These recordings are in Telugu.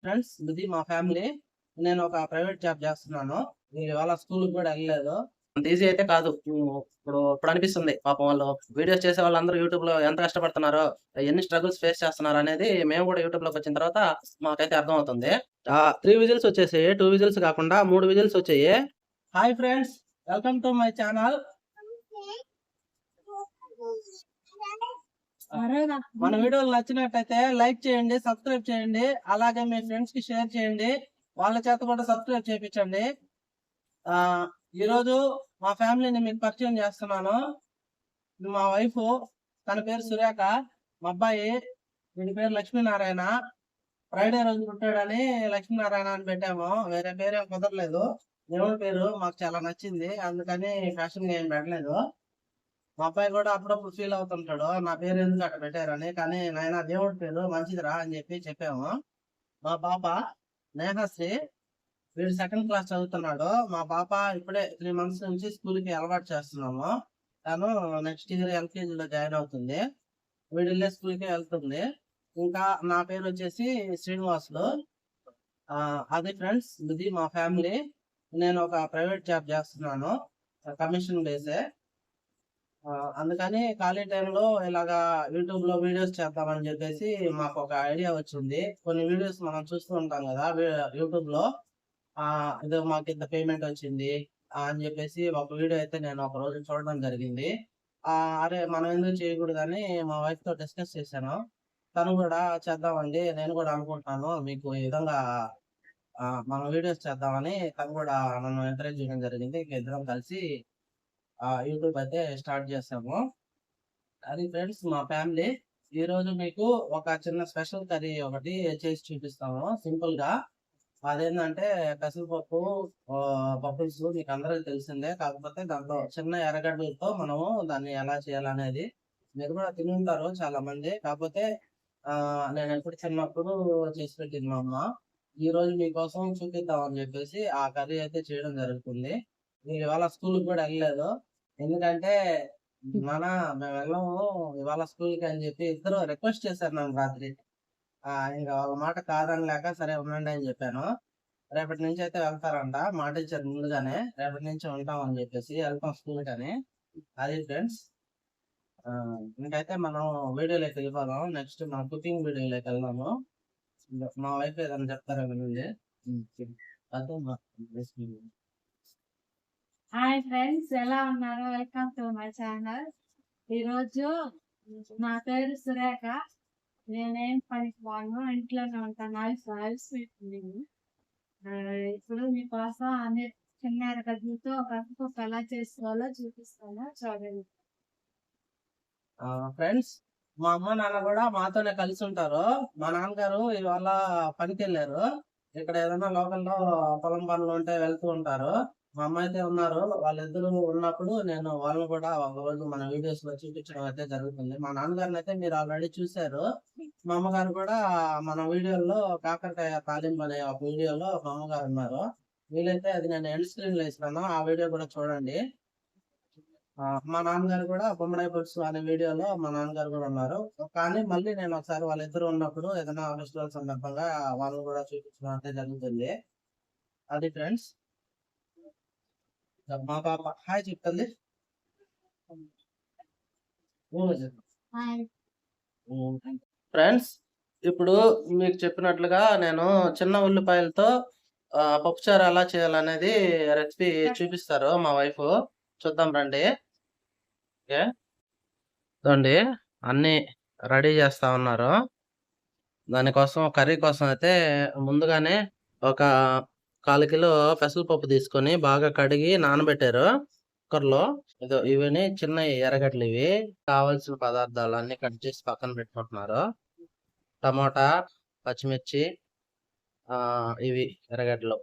ఫ్రెండ్స్, ఇది మా ఫ్యామిలీ. నేను ఒక ప్రైవేట్ జాబ్ చేస్తున్నాను. ఇవాళ స్కూల్కి కూడా వెళ్ళలేదు. అంత ఈజీ అయితే కాదు. ఇప్పుడు అనిపిస్తుంది పాపం వాళ్ళు వీడియోస్ చేసే వాళ్ళందరూ యూట్యూబ్ లో ఎంత కష్టపడుతున్నారో, ఎన్ని స్ట్రగుల్స్ ఫేస్ చేస్తున్నారు అనేది మేము కూడా యూట్యూబ్ లోకి వచ్చిన తర్వాత మాకైతే అర్థం అవుతుంది. 3 విజిల్స్ వచ్చేసాయి, 2 విజిల్స్ కాకుండా 3 విజిల్స్ వచ్చాయి. Hi friends, welcome to my channel. మన వీడియోలు నచ్చినట్టయితే లైక్ చేయండి, సబ్స్క్రైబ్ చేయండి, అలాగే మీ ఫ్రెండ్స్ కి షేర్ చేయండి, వాళ్ళ చేత కూడా సబ్స్క్రైబ్ చేయించండి. ఈ రోజు మా ఫ్యామిలీని మీకు పరిచయం చేస్తున్నాను. మా వైఫ్, తన పేరు సురేఖ, మా అబ్బాయి వీడి పేరు లక్ష్మీనారాయణ. ఫ్రైడే రోజు పుట్టాడని లక్ష్మీనారాయణ అని పెట్టాము. వేరే పేరేం కుదరలేదు. దేవుడి పేరు మాకు చాలా నచ్చింది, అందుకని ఫ్యాషన్ ఏం పెట్టలేదు. మా అబ్బాయి కూడా అప్పుడప్పుడు ఫీల్ అవుతుంటాడు, నా పేరు ఎందుకు అట్లా పెట్టారని. కానీ నాయన దేవుడి పేరు మంచిదిరా అని చెప్పాము. మా పాప నేహశ్రీ, వీడు 2nd క్లాస్ చదువుతున్నాడు. మా పాప ఇప్పుడే 3 months నుంచి స్కూల్ కి అలవాటు చేస్తున్నాము. తను నెక్స్ట్ ఇయర్ ఎల్కేజీలో జాయిన్ అవుతుంది. వీడు వెళ్ళే స్కూల్ కి వెళ్తుంది. ఇంకా నా పేరు వచ్చేసి శ్రీనివాసులు. అది ఫ్రెండ్స్, ఇది మా ఫ్యామిలీ. నేను ఒక ప్రైవేట్ జాబ్ చేస్తున్నాను, కమిషన్ బేసే. అందుకని ఖాళీ టైంలో ఇలాగా యూట్యూబ్ లో వీడియోస్ చేద్దామని చెప్పేసి మాకు ఒక ఐడియా వచ్చింది. కొన్ని వీడియోస్ మనం చూస్తూ ఉంటాం కదా యూట్యూబ్ లో. ఇదో మాకు ఇంత పేమెంట్ వచ్చింది అని చెప్పేసి ఒక వీడియో అయితే నేను ఒక రోజు చూడడం జరిగింది. అరే మనం ఎందుకు చేయకూడదని మా వైఫ్ తో డిస్కస్ చేశాను. తను కూడా చేద్దామండి, నేను కూడా అనుకుంటున్నాను మీకు ఈ విధంగా మనం వీడియోస్ చేద్దామని తను కూడా నన్ను ఎంకరేజ్ చేయడం జరిగింది. ఇద్దరం కలిసి యూట్యూబ్ అయితే స్టార్ట్ చేసాము. అది ఫ్రెండ్స్ మా ఫ్యామిలీ. ఈ రోజు మీకు ఒక చిన్న స్పెషల్ కర్రీ ఒకటి చేసి చూపిస్తాము సింపుల్ గా. అదేంటంటే పెసరపప్పు పప్పుల్స్, మీకు అందరికి తెలిసిందే. కాకపోతే దాంట్లో చిన్న ఎర్రగడ్డలతో మనము దాన్ని ఎలా చేయాలనేది మీరు కూడా తిని ఉంటారు చాలా మంది. కాకపోతే నేను ఎప్పుడు చిన్నప్పుడు చేసి పెట్టింది మా అమ్మ. ఈ రోజు మీకోసం చూపిద్దామని చెప్పేసి ఆ కర్రీ అయితే చేయడం జరుగుతుంది. మీరు ఇవాళ స్కూల్కి కూడా వెళ్ళలేదు, ఎందుకంటే మేము వెళ్ళము ఇవాళ స్కూల్కి అని చెప్పి ఇద్దరు రిక్వెస్ట్ చేశారు నన్ను రాత్రి. ఇంకా వాళ్ళ మాట కాదని లేక సరే ఉండండి అని చెప్పాను. రేపటి నుంచి అయితే వెళ్తారంట, మాట ఇచ్చారు ముందుగానే, రేపటి నుంచి ఉంటాం అని చెప్పేసి వెళ్తాం స్కూల్ కని. అది ఫ్రెండ్స్. ఇంకైతే మనం వీడియోలోకి వెళ్ళిపోదాం. నెక్స్ట్ మన కుకింగ్ వీడియోలోకి వెళ్దాము. మా వైఫ్ ఏదైనా చెప్తారా వినండి. హాయ్ ఫ్రెండ్స్, ఎలా ఉన్నారు? Welcome to my channel. ఈరోజు నా పేరు సురేఖ. నేనేం పనికి పోను, ఇంట్లోనే ఉంటాను. ఇప్పుడు మీకోసం అన్ని చిన్న ఎరగడ్డలతో పెసరపప్పు ఎలా చేసుకోవాలో చూపిస్తాను, చూడండి. ఫ్రెండ్స్, మా అమ్మ నాన్న కూడా మాతోనే కలిసి ఉంటారు. మా నాన్నగారు ఇవాళ పనికి వెళ్ళారు. ఇక్కడ ఏదైనా లోకల్లో పొలం పనులు ఉంటే వెళ్తూ ఉంటారు. మా అమ్మ అయితే ఉన్నారు. వాళ్ళిద్దరు ఉన్నప్పుడు నేను వాళ్ళని కూడా ఒక రోజు మన వీడియోస్ లో చూపించడం అయితే జరుగుతుంది. మా నాన్నగారిని అయితే మీరు ఆల్రెడీ చూశారు. మా అమ్మగారు కూడా మన వీడియోలో కాకరకాయ తాలింపు అనే ఒక వీడియోలో మా అమ్మగారు ఉన్నారు. వీలైతే అది నేను ఎండ్ స్క్రీన్ లో ఇస్తాను, ఆ వీడియో కూడా చూడండి. మా నాన్నగారు కూడా బొమ్మడాయి పులుసు అనే వీడియోలో మా నాన్నగారు కూడా ఉన్నారు. కానీ మళ్ళీ నేను ఒకసారి వాళ్ళిద్దరు ఉన్నప్పుడు ఏదైనా ఫెస్టివల్ సందర్భంగా వాళ్ళు కూడా చూపించడం అయితే జరుగుతుంది. అది ఫ్రెండ్స్. మా పాప హాయ్ చెప్తుంది. ఫ్రెండ్స్, ఇప్పుడు మీకు చెప్పినట్లుగా నేను చిన్న ఉల్లిపాయలతో పప్పుచారు ఎలా చేయాలనేది రెసిపీ చూపిస్తారు మా వైఫ్. చూద్దాం రండి. ఓకే, చూడండి అన్ని రెడీ చేస్తా ఉన్నారు. దానికోసం కర్రీ కోసం అయితే ముందుగానే ఒక 1/4 కిలో పెసరపప్పు తీసుకొని బాగా కడిగి నానబెట్టారు కుక్కర్లో. ఇవన్నీ చిన్న ఎర్రగడ్డలు. ఇవి కావాల్సిన పదార్థాలు అన్ని కట్ చేసి పక్కన పెట్టుకుంటున్నారు. టమోటా, పచ్చిమిర్చి, ఇవి ఎర్రగడ్డలు.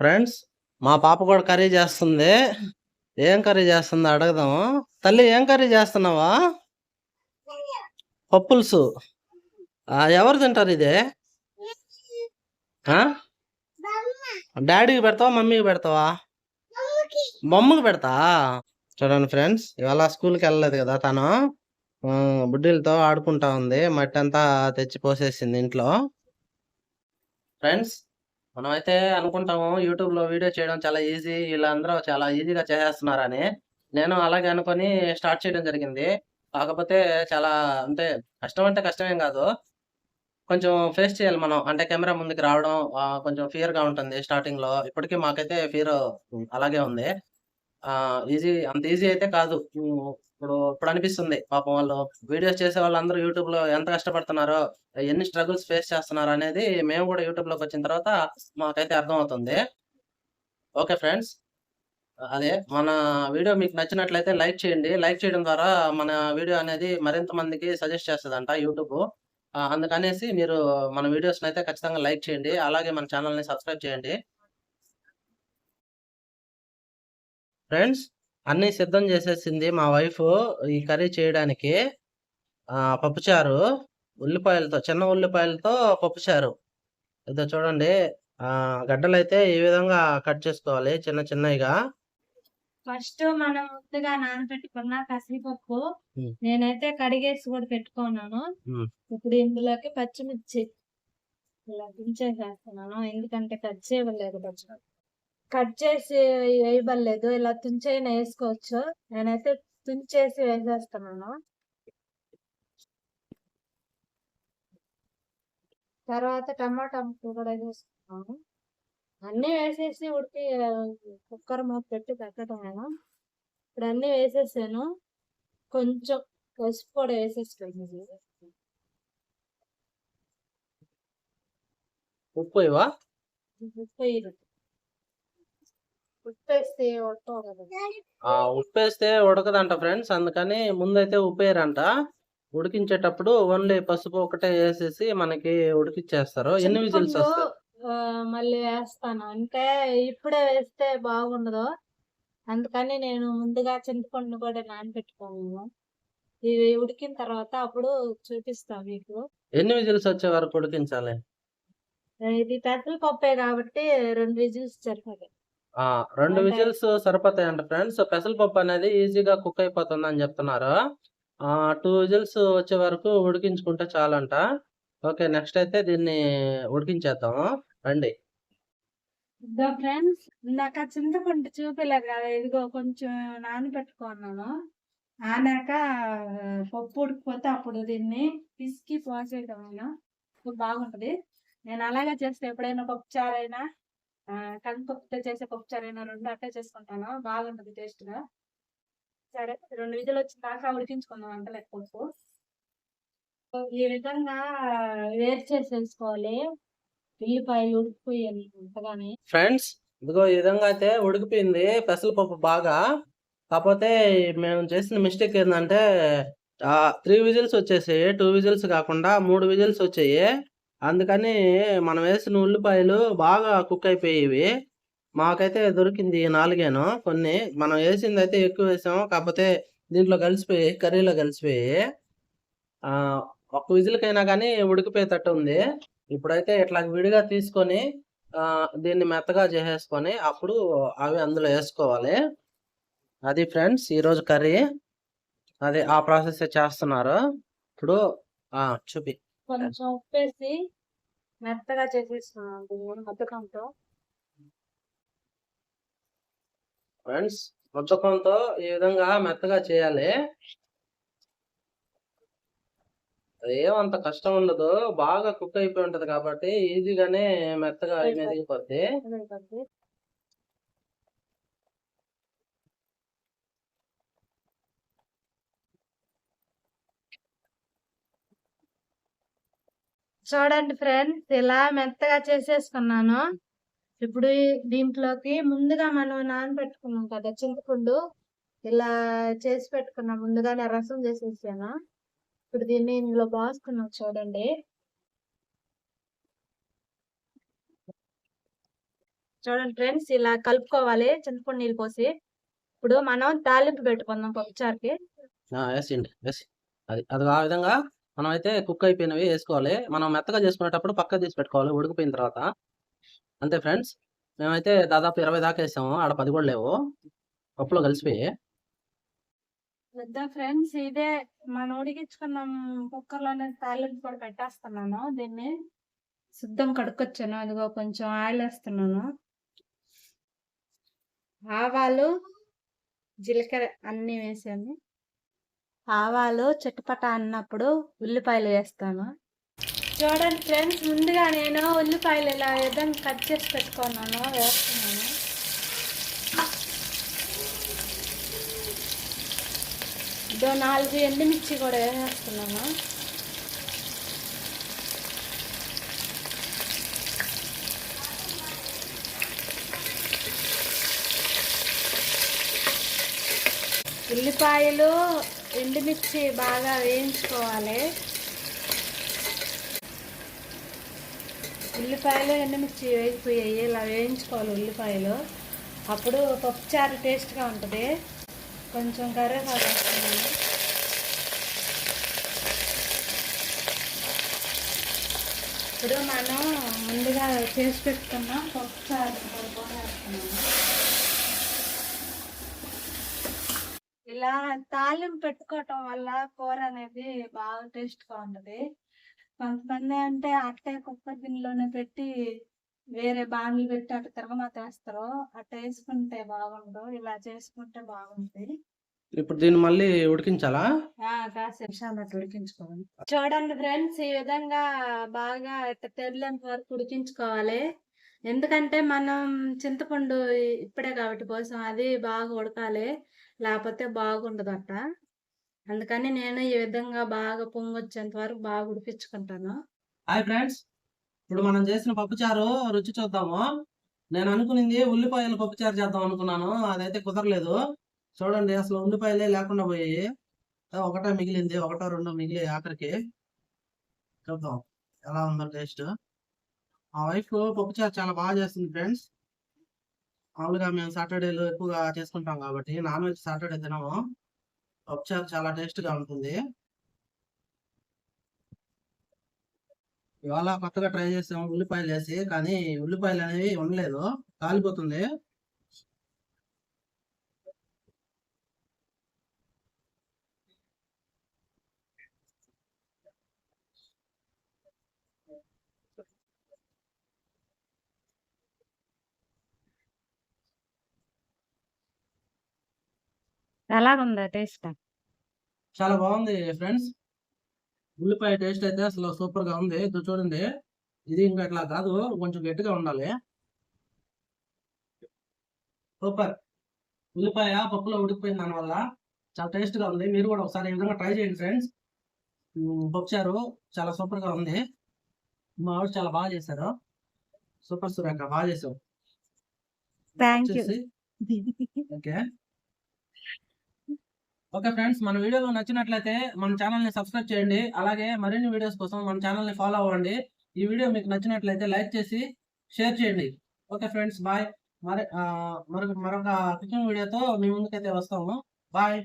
ఫ్రెండ్స్, మా పాప కూడా కర్రీ చేస్తుంది. ఏం కర్రీ చేస్తుందో అడగదాము. తల్లి, ఏం కర్రీ చేస్తున్నావా? పప్పులుసు. ఎవరు తింటారు ఇదే? డాడీకి పెడతావా మమ్మీకి పెడతావా? బొమ్మకి పెడతా. చూడండి ఫ్రెండ్స్, ఇవాళ స్కూల్కి వెళ్ళలేదు కదా తను. బుడ్డీలతో ఆడుకుంటా ఉంది, మట్టి అంతా తెచ్చి పోసేసింది ఇంట్లో. ఫ్రెండ్స్, మనమైతే అనుకుంటాము యూట్యూబ్ లో వీడియో చేయడం చాలా ఈజీ, వీళ్ళందరూ చాలా ఈజీగా చేసేస్తున్నారని. నేను అలాగే అనుకొని స్టార్ట్ చేయడం జరిగింది. కాకపోతే చాలా, అంటే కష్టం అంటే కష్టమేం కాదు, కొంచెం ఫేస్ చేయాలి మనం. అంటే కెమెరా ముందుకు రావడం కొంచెం ఫియర్ గా ఉంటుంది స్టార్టింగ్ లో. ఇప్పటికీ మాకైతే ఫియర్ అలాగే ఉంది. ఈజీ, అంత ఈజీ అయితే కాదు. ఇప్పుడు అనిపిస్తుంది పాపం వాళ్ళు వీడియోస్ చేసే వాళ్ళందరూ యూట్యూబ్ లో ఎంత కష్టపడుతున్నారో, ఎన్ని స్ట్రగుల్స్ ఫేస్ చేస్తున్నారు అనేది మేము కూడా యూట్యూబ్ లోకి వచ్చిన తర్వాత మాకైతే అర్థమవుతుంది. ఓకే ఫ్రెండ్స్, అదే మన వీడియో మీకు నచ్చినట్లయితే లైక్ చేయండి. లైక్ చేయడం ద్వారా మన వీడియో అనేది మరింత మందికి సజెస్ట్ చేస్తదంట యూట్యూబ్. అందుకనేసి మీరు మన వీడియోస్‌నైతే ఖచ్చితంగా లైక్ చేయండి. అలాగే మన ఛానెల్‌ని సబ్స్క్రైబ్ చేయండి. ఫ్రెండ్స్, అన్నీ సిద్ధం చేసేసింది మా వైఫు ఈ కర్రీ చేయడానికి. పప్పుచారు, ఉల్లిపాయలతో, చిన్న ఉల్లిపాయలతో పప్పుచారు. ఇదో చూడండి. గడ్డలైతే ఈ విధంగా కట్ చేసుకోవాలి చిన్న చిన్నయిగా. ఫస్ట్ మనం ముందుగా నానబెట్టుకున్న పెసరపప్పు హ్మ్. నేనైతే కడిగేసి కూడా పెట్టుకున్నాను. హ్మ్. ఇప్పుడు ఇందులోకి పచ్చిమిర్చి ఇలా తుంచేసేస్తున్నాను, ఎందుకంటే కట్ చేయలేదు. కట్ చేసి వేయబడలేదు, ఇలా తుంచైనా వేసుకోవచ్చు. నేనైతే తుంచేసి వేసేస్తున్నాను. తర్వాత టమాటా ముక్కలు కూడా వేసేస్తున్నాను. అన్నీ వేసేసి ఉడికి కుక్కర్ మూత పెట్టి పెట్టడమేనా. ఇప్పుడు అన్నీ వేసేసాను. కొంచెం పసుపు కూడా వేసేసుకోండి. ఉప్పు ఇవా? ఉప్పు వేయదు, ఉప్పు వేస్తే ఉడకవు కదా. ఉప్పేస్తే ఉడకదంట ఫ్రెండ్స్, అందుకని ముందైతే ఉప్పేయరంట. ఉడికించేటప్పుడు ఓన్లీ పసుపు ఒకటే వేసేసి మనకి ఉడికిచ్చేస్తారు. ఎన్ని విజిల్స్ చింతపండు వస్తాయి? మళ్ళీ వేస్తాను, అంటే ఇప్పుడే వేస్తే బాగుండదు. అందుకని నేను ముందుగా చింతపండు కూడా నానబెట్టుకోను. ఇవి ఉడికిన తర్వాత అప్పుడు చూపిస్తా మీకు. ఎన్ని విజిల్స్ వచ్చే వరకు ఉడికించాలి? ఇది పెసరపప్పే కాబట్టి 2 విజిల్స్ సరిపోతాయి. 2 అంటే విజిల్స్ సరిపోతాయంట ఫ్రెండ్స్. పెసరపప్పు అనేది ఈజీగా కుక్ అయిపోతుందని చెప్తున్నారు. 2 విజిల్స్ వచ్చే వరకు ఉడికించుకుంటే చాలంట. ఓకే, నెక్స్ట్ అయితే దీన్ని ఉడికించేద్దాము రండి. ఇదో ఫ్రెండ్స్, ఇందాక చింతపండు చూపిలేదు కదా, ఇదిగో కొంచెం నానబెట్టుకున్నాను. నానాక పప్పు ఉడికిపోతే అప్పుడు దీన్ని పిసికి పోసేయడం ఇప్పుడు బాగుంటది. నేను అలాగే చేస్తే ఎప్పుడైనా పప్పుచారు అయినా కందిపప్పుతో చేసే పప్పుచారు అయినా 2 అట్టే చేసుకుంటాను, బాగుంటది టేస్ట్ గా. సరే, 2 విధులు వచ్చిన దాకా ఉడికించుకుందాం అంటలేదు పప్పు. ఈ విధంగా వేరు చేసేసుకోవాలి, ఉల్లిపాయలు ఉడికిపోయాలి అంతగానే. ఫ్రెండ్స్, ఇదిగో ఈ విధంగా అయితే ఉడికిపోయింది పెసరపప్పు బాగా. కాకపోతే మేము చేసిన మిస్టేక్ ఏంటంటే 3 విజిల్స్ వచ్చేసాయి, 2 విజిల్స్ కాకుండా 3 విజిల్స్ వచ్చాయి. అందుకని మనం వేసిన ఉల్లిపాయలు బాగా కుక్ అయిపోయేవి. మాకైతే దొరికింది 4 కొన్ని. మనం వేసింది అయితే ఎక్కువ వేసాము, కాకపోతే దీంట్లో కలిసిపోయి కర్రీలో కలిసిపోయి. ఒక్క విజిల్కైనా కానీ ఉడికిపోయేటట్టు ఉంది. ఇప్పుడైతే ఇట్లా విడిగా తీసుకొని దీన్ని మెత్తగా చేసేసుకొని అప్పుడు అవి అందులో వేసుకోవాలి. అది ఫ్రెండ్స్ ఈరోజు కర్రీ. అదే ఆ ప్రాసెస్ చేస్తున్నారు ఇప్పుడు. చూపి. కొంచెం ఉప్పేసి మెత్తగా చేసేస్తున్నాను మొత్తకంతో. ఫ్రెండ్స్, ముద్దకంతో ఈ విధంగా మెత్తగా చేయాలి. ఏమంత కష్టం ఉండదు, బాగా కుక్ అయిపోయి ఉంటది కాబట్టి ఈజీగానే మెత్తగా మెదిగిపోద్ది. చూడండి ఫ్రెండ్స్, ఇలా మెత్తగా చేసేసుకున్నాను. ఇప్పుడు దీంట్లోకి ముందుగా మనం నానబెట్టుకున్నాం కదా చింతపండు, ఇలా చేసి పెట్టుకున్నాం, ముందుగానే రసం చేసేసాను. ఇప్పుడు దీన్ని ఇందులో పోసుకున్నాం చూడండి. చూడండి ఫ్రెండ్స్, ఇలా కలుపుకోవాలి చింతపండు నీళ్ళు పోసి. ఇప్పుడు మనం తాలింపు పెట్టుకుందాం పప్పుచారుకి. వేసిండి వేసి అది అది ఆ విధంగా మనం అయితే కుక్ అయిపోయినవి వేసుకోవాలి. మనం మెత్తగా చేసుకునేటప్పుడు పక్క తీసి పెట్టుకోవాలి ఉడికిపోయిన తర్వాత. అంతే ఫ్రెండ్స్. మేమైతే దాదాపు 20 దాకా వేసాము. ఆడ 10 కూడా లేవు, పప్పులో కలిసిపోయి. వద్దా ఫ్రెండ్స్, ఇదే మనం ఉడికించుకున్న కుక్కర్లోనే తాలింపు కూడా పెట్టేస్తున్నాను. దీన్ని శుద్ధం కడుక్కొచ్చాను. అదిగో కొంచెం ఆయిల్ వేస్తున్నాను. ఆవాలు, జీలకర్ర అన్నీ వేసాను. ఆవాలు చిటపట అన్నప్పుడు ఉల్లిపాయలు వేస్తాను. చూడండి ఫ్రెండ్స్, ముందుగా నేను ఉల్లిపాయలు ఇలా విధంగా కట్ చేసి పెట్టుకున్నాను, వేస్తున్నాను. ఇదో 4 ఎండుమిర్చి కూడా వేసేస్తున్నాను. ఉల్లిపాయలు ఎండుమిర్చి బాగా వేయించుకోవాలి. ఉల్లిపాయలు ఎండుమిర్చి వేగిపోయాయి, ఇలా వేయించుకోవాలి ఉల్లిపాయలు. అప్పుడు పప్పుచారు టేస్ట్గా ఉంటుంది. కొంచెం కరివేపాకు వేస్తున్నాను. ఇప్పుడు మనం ముందుగా చేసి పెట్టుకున్న పప్పుచారు కూడా వేస్తున్నాను. ఇలా తాలింపు పెట్టుకోవటం వల్ల కూర అనేది బాగా టేస్ట్గా ఉంటుంది. కొంతమంది అంటే అట్టే కుక్కర్ గిన్నెలోనే పెట్టి వేరే బాణలు పెట్టి అటు తిరగమాతేస్తారు. అట్లా వేసుకుంటే బాగుండు, ఇలా చేసుకుంటే బాగుంటుంది. ఇప్పుడు దీన్ని మళ్ళీ ఉడికించాలా? కాసేపు నిమిషాలు అట్లా ఉడికించుకోవాలి. చూడండి ఫ్రెండ్స్, ఈ విధంగా బాగా ఇట్లా తెల్లేంత వరకు ఉడికించుకోవాలి. ఎందుకంటే మనం చింతపండు ఇప్పుడే కాబట్టి కోసం అది బాగా ఉడకాలి, లేకపోతే బాగుండదు అట్ట. అందుకని నేను ఈ విధంగా బాగా పొంగొచ్చేంత వరకు బాగా ఉడిపించుకుంటాను. హాయ్ ఫ్రెండ్స్, ఇప్పుడు మనం చేసిన పప్పుచారు రుచి చూద్దాము. నేను అనుకునింది ఉల్లిపాయల పప్పుచారు చేద్దాం అనుకున్నాను, అదైతే కుదరలేదు. చూడండి, అసలు ఉల్లిపాయలే లేకుండా పోయాయి. ఒకటే మిగిలింది, ఒకటో రెండో మిగిలి ఆఖరికి. చూద్దాం ఎలా ఉందో టేస్ట్. మా వైఫ్ పప్పుచారు చాలా బాగా చేస్తుంది ఫ్రెండ్స్. మామూలుగా మేము సాటర్డేలు ఎక్కువగా చేసుకుంటాం కాబట్టి, నాన్ వెజ్ సాటర్డే తినము. పప్పుచారు చాలా టేస్ట్గా ఉంటుంది. ఇవాళ కొత్తగా ట్రై చేసాము ఉల్లిపాయలు వేసి, కానీ ఉల్లిపాయలు అనేవి ఉండలేదు, కాలిపోతుంది. ఎలాగుందా టేస్ట్? చాలా బాగుంది ఫ్రెండ్స్. ఉల్లిపాయ టేస్ట్ అయితే అసలు సూపర్ గా ఉంది. చూడండి, ఇది ఇంకా ఇట్లా కాదు, కొంచెం గట్టిగా ఉండాలి. సూపర్. ఉల్లిపాయ పప్పులో ఉడికిపోయిన దానివల్ల చాలా టేస్ట్ గా ఉంది. మీరు కూడా ఒకసారి ఈ విధంగా ట్రై చేయండి ఫ్రెండ్స్. పప్పుచారు చాలా సూపర్ గా ఉంది. మా వాడు చాలా బాగా చేశారు. సూపర్ సురేఖ, బాగా చేసావు. Thank you. Okay okay friends, మన వీడియోలో నచ్చినట్లయితే మన ఛానల్ని సబ్స్క్రైబ్ చేయండి. అలాగే మరిన్ని వీడియోస్ కోసం మన ఛానల్ని ఫాలో అవ్వండి. ఈ వీడియో మీకు నచ్చినట్లయితే లైక్ చేసి షేర్ చేయండి. Okay friends, bye. మరొక కుకింగ్ వీడియోతో మీ ముందుకైతే వస్తాము. బాయ్.